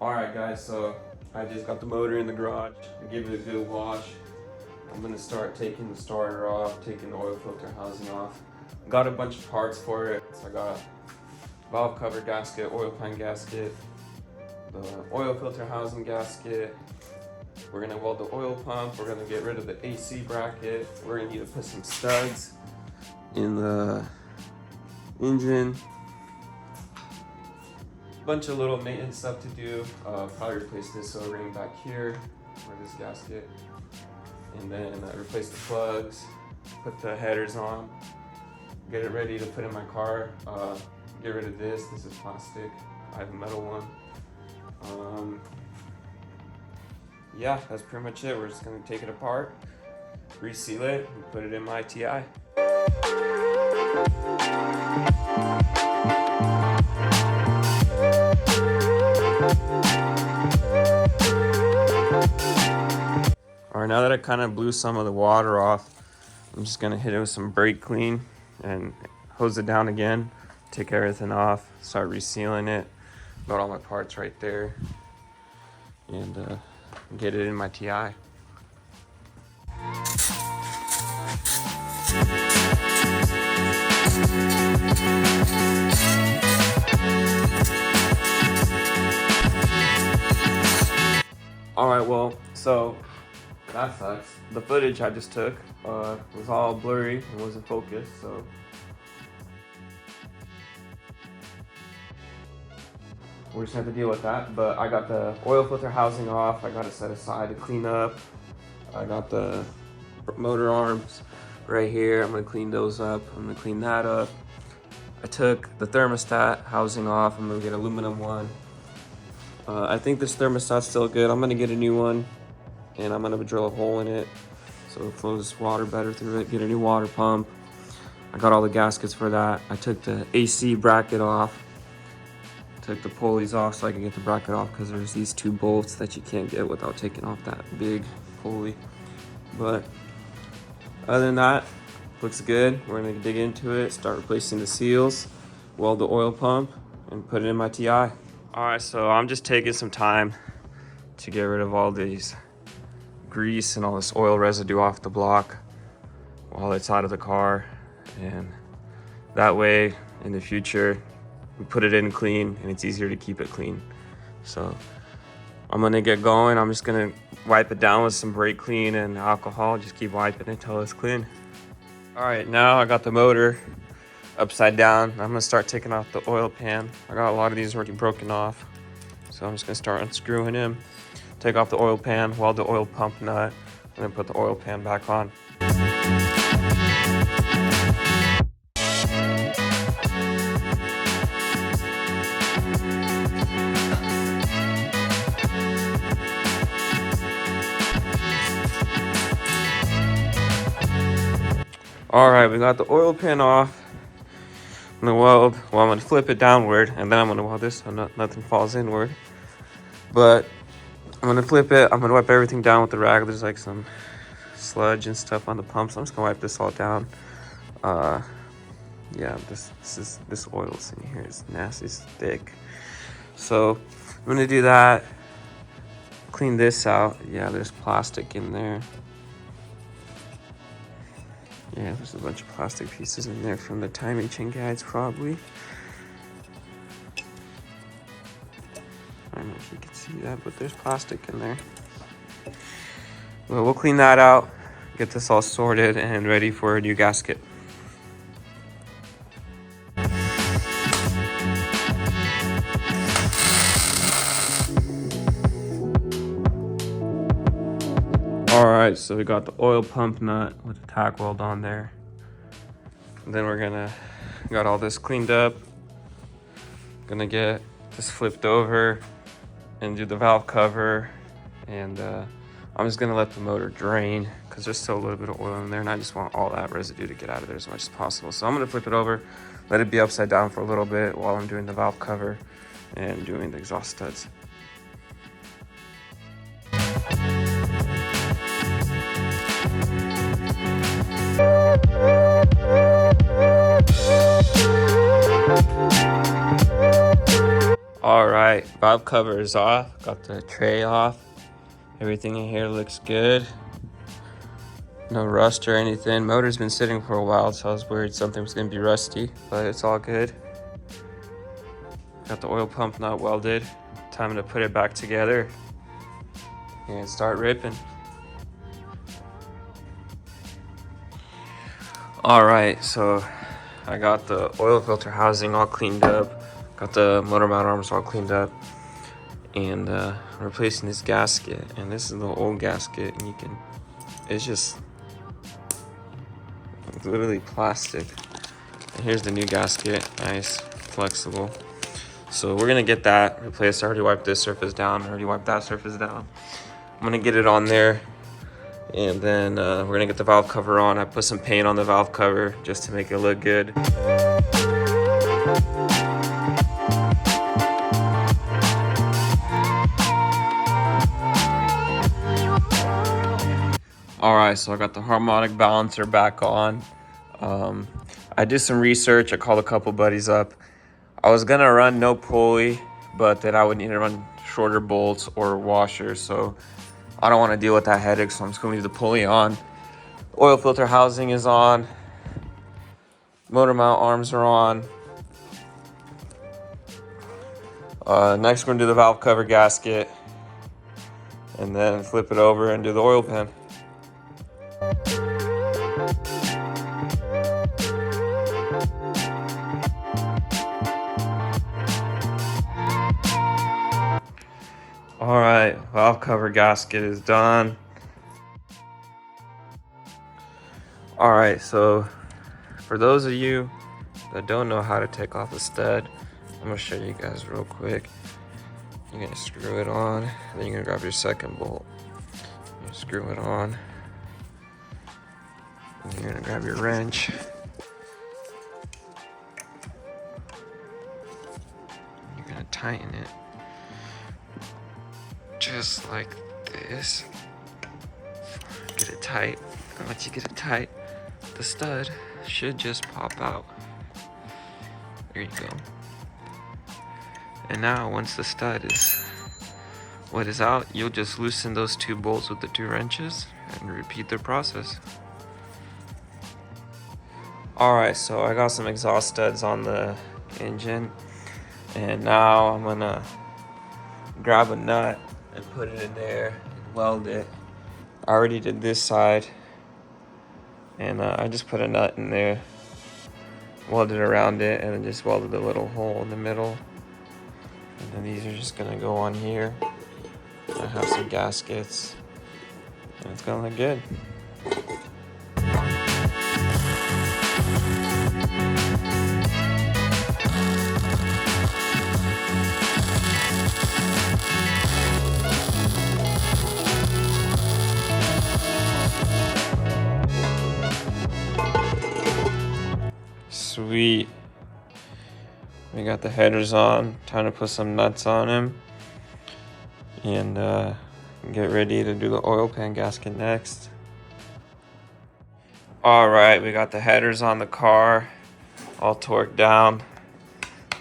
Alright guys, so I just got the motor in the garage. I gave it a good wash. I'm gonna start taking the starter off, taking the oil filter housing off. Got a bunch of parts for it. So I got valve cover gasket, oil pan gasket, the oil filter housing gasket. We're gonna weld the oil pump. We're gonna get rid of the AC bracket. We're gonna need to put some studs in the engine. Bunch of little maintenance stuff to do. Probably replace this O-ring back here, or this gasket, and then replace the plugs, put the headers on, get it ready to put in my car. Get rid of this. This is plastic. I have a metal one. Yeah, that's pretty much it. We're just gonna take it apart, reseal it, and put it in my TI. Alright, now that I kind of blew some of the water off, I'm just going to hit it with some brake clean and hose it down again, take everything off, start resealing it. Got all my parts right there, and get it in my TI. Alright, well, so that sucks. The footage I just took was all blurry and wasn't focused, so we're just gonna have to deal with that. But I got the oil filter housing off. I got it set aside to clean up. I got the motor arms right here. I'm gonna clean those up. I'm gonna clean that up. I took the thermostat housing off. I'm gonna get an aluminum one. I think this thermostat's still good. I'm gonna get a new one, and I'm gonna drill a hole in it so it flows water better through it. Get a new water pump. I got all the gaskets for that. I took the AC bracket off. Took the pulleys off so I can get the bracket off, because there's these two bolts that you can't get without taking off that big pulley. But other than that, looks good. We're gonna dig into it, start replacing the seals, weld the oil pump, and put it in my TI. All right, so I'm just taking some time to get rid of all these grease and all this oil residue off the block while it's out of the car, and that way in the future we put it in clean and it's easier to keep it clean. So I'm gonna get going. I'm just gonna wipe it down with some brake clean and alcohol. Just keep wiping it until it's clean. All right, now I got the motor upside down. I'm gonna start taking off the oil pan. I got a lot of these already broken off, so I'm just gonna start unscrewing them. Take off the oil pan, weld the oil pump nut, and then put the oil pan back on. All right, we got the oil pan off. I'm gonna weld, well, I'm gonna flip it downward, and then I'm gonna weld this so nothing falls inward. But I'm gonna flip it. I'm gonna wipe everything down with the rag. There's like some sludge and stuff on the pump, so I'm just gonna wipe this all down. Yeah, this oil's in here is nasty, it's thick. So I'm gonna do that. Clean this out. Yeah, there's plastic in there. Yeah, there's a bunch of plastic pieces in there from the timing chain guides, probably. I don't know if you can see that, but there's plastic in there. Well, we'll clean that out, get this all sorted and ready for a new gasket. All right, so we got the oil pump nut with the tack weld on there. And then got all this cleaned up. Gonna get this flipped over and do the valve cover. And I'm just gonna let the motor drain because there's still a little bit of oil in there, and I just want all that residue to get out of there as much as possible. So I'm gonna flip it over, let it be upside down for a little bit while I'm doing the valve cover and doing the exhaust studs. All right, valve cover is off. Got the tray off. Everything in here looks good. No rust or anything. Motor's been sitting for a while, so I was worried something was gonna be rusty, but it's all good. Got the oil pump not welded. Time to put it back together and start ripping. All right, so I got the oil filter housing all cleaned up. Got the motor mount arms all cleaned up. And replacing this gasket. And this is the old gasket, and it's literally plastic. And here's the new gasket, nice, flexible. So we're gonna get that replaced. I already wiped this surface down, I already wiped that surface down. I'm gonna get it on there, and then we're gonna get the valve cover on. I put some paint on the valve cover just to make it look good. All right, so I got the harmonic balancer back on. I did some research. I called a couple buddies up. I was gonna run no pulley, but then I would need to run shorter bolts or washers. So I don't want to deal with that headache. So I'm just gonna leave the pulley on. Oil filter housing is on. Motor mount arms are on. Next, we're gonna do the valve cover gasket, and then flip it over and do the oil pan. All right, valve cover gasket is done. All right, so for those of you that don't know how to take off a stud, I'm gonna show you guys real quick. You're gonna screw it on, then you're gonna grab your second bolt. You screw it on, and you're gonna grab your wrench. You're gonna tighten it. Just like this. Get it tight. And once you get it tight, the stud should just pop out. There you go. And now once the stud is out, you'll just loosen those two bolts with the two wrenches and repeat the process. Alright, so I got some exhaust studs on the engine, and now I'm gonna grab a nut and put it in there and weld it. I already did this side, and I just put a nut in there, welded around it, and then just welded a little hole in the middle. And then these are just gonna go on here. I have some gaskets, and it's gonna look good. Sweet. We got the headers on. Time to put some nuts on them and get ready to do the oil pan gasket next. All right, we got the headers on the car, all torqued down.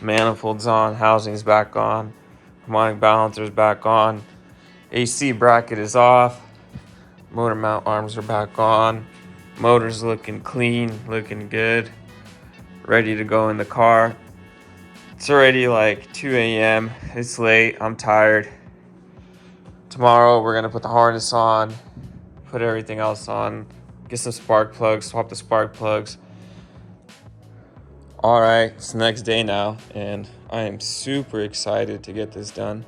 Manifolds on, housing's back on, harmonic balancer's back on, AC bracket is off, motor mount arms are back on, motor's looking clean, looking good, ready to go in the car. It's already like 2 a.m. It's late, I'm tired. Tomorrow we're gonna put the harness on, put everything else on, get some spark plugs, swap the spark plugs. All right, it's the next day now, and I am super excited to get this done.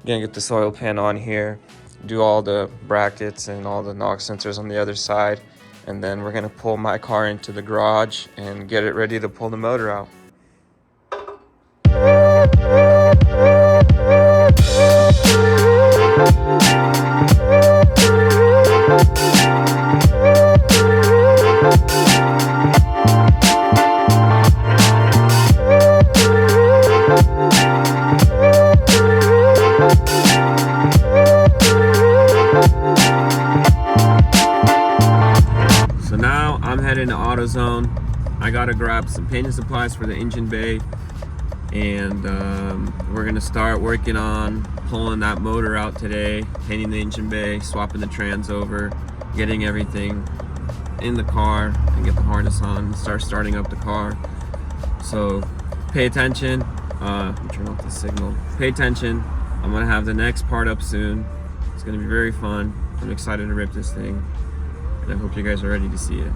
I'm gonna get this oil pan on here, do all the brackets and all the knock sensors on the other side, and then we're gonna pull my car into the garage and get it ready to pull the motor out. So now I'm heading to AutoZone. I gotta grab some painting supplies for the engine bay, and we're gonna start working on pulling that motor out today, painting the engine bay, swapping the trans over, getting everything in the car, and get the harness on and start starting up the car. So pay attention. Let me turn off the signal. Pay attention. I'm gonna have the next part up soon. It's gonna be very fun. I'm excited to rip this thing, and I hope you guys are ready to see it.